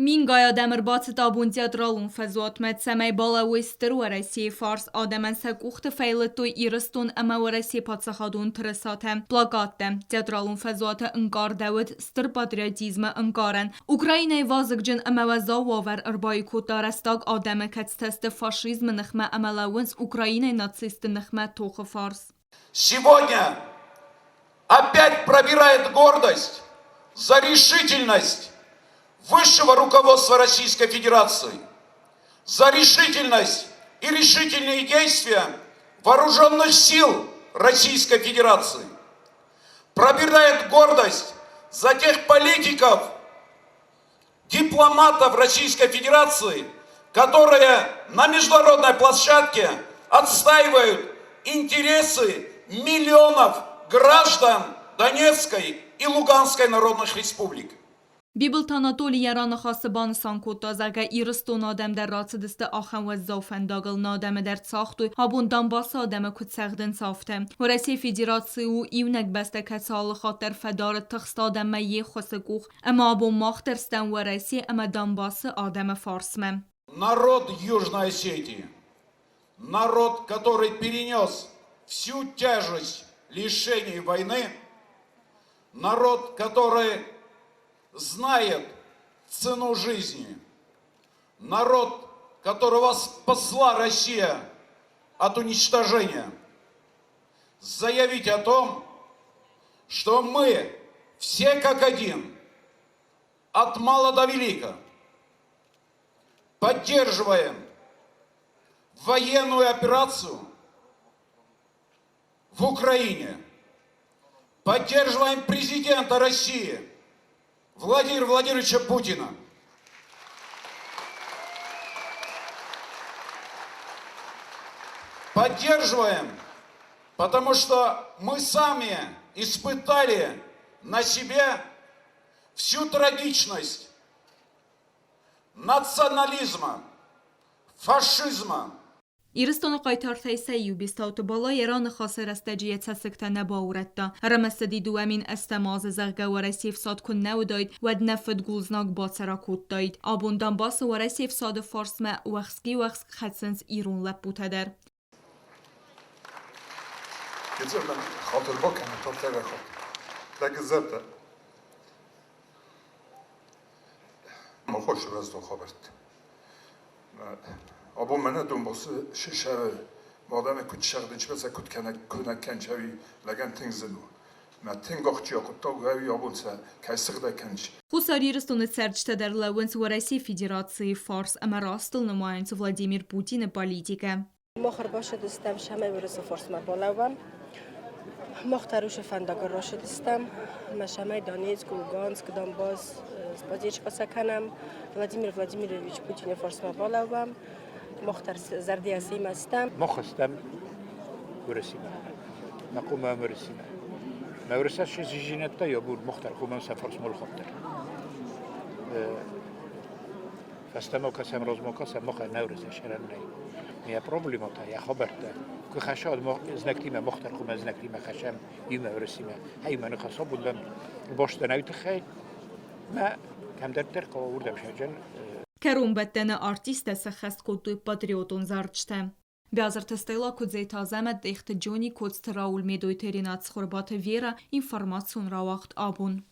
Мингая Демирбаци табун театралун фазуат медсемей балауистер у России фарс адемен секухты фейлетуй ирыстун ама у России пацахадун тресате. Плакатте театралун фазуаты ынкар дәуит стыр патриотизма ынкарен. Украиной вазыкджин ама вазауавер арбай кутарастаг адеме кацтесты фашизм нахме амалауынс Украиной нацисты нахме тухы фарс. Сегодня опять пробирает гордость за решительность высшего руководства Российской Федерации, за решительность и решительные действия вооруженных сил Российской Федерации. Пробирает гордость за тех политиков, дипломатов Российской Федерации, которые на международной площадке отстаивают интересы миллионов граждан Донецкой и Луганской народных республик. بیبل تاناتولی یران خاصبان سانکوت تازگه ایرستو نادم در راتدست آخم و زوفن داگل نادم در ساختوی هابون دانباس آدم کت سغدن سافته و رسی فیدراسی و ایونک بسته کسال خاطر فدار تخست آدم یه خسگوخ اما ابو ماخترستن و رسی اما دانباس آدم فارسمه. Народ Южной Осетии, народ, который перенес всю тяжесть лишений войны, народ, который знает цену жизни, народ, которого спасла Россия от уничтожения, заявить о том, что мы все как один, от мала до велика, поддерживаем военную операцию в Украине, поддерживаем президента России Владимира Владимировича Путина. Поддерживаем, потому что мы сами испытали на себе всю трагичность национализма, фашизма. ایرستان قایتار تیسیو بیستاوت بالا ایران خاصر استجیه تسکت نباورد دا رمستدی دوامین استماز زغگه و رسیف ساد کن نو داید و نفد گوزناک باطرا کود داید آبوندان باس و رسیف ساد فارس ما وخسکی وخس خدسنس ایرون لب بوده در گذر من خاطر بکنم تا تره خود لگذر ده ما خوش رو از دو خبرد آبو منه دنباس ششر مادام کد شغدنش بس کد کنک کنچوی لگن تنگزنو ما تنگاختی آخد تا گوی آبون سه کیسقده کنچ خصوصا ایرستان سرچته در لونس و رسی فدراسیون فارس اما راستل نماینده ولادیمیر پوتین پالیتیکه مخر باشه دستم شمه ورس فارس ما بالوام مختاروش فنداگر راش دستم مشمه دانیتسک لوگانسک دانباس سپازیچ کنم ولادیمیرویچ پوتین فارس ما بالوام مختار زردی اسیم استم مخستم ورسیمه نقوم مرسیمه مورسش زیجینت یا بود مختار خوام سفرس مال خاطر فاستمو کسم روز مکاسم مخ نورسش هرن نی میا پروبلماتا یا خبرته که خشاد زنکتیم مختار خوام زنکتیم خشم یوم ورسیمه هی من خصاب بودم باش دنیت خی ما کم در قووردم شجن کرون بدن آرتیست سخست کدوی پاتریوتون زارچته. بیازر تستیلا کدزی تازمت دیخت جونی کدست راول میدوی ترینات خوربات ویرا اینفرماسیون را وقت آبون.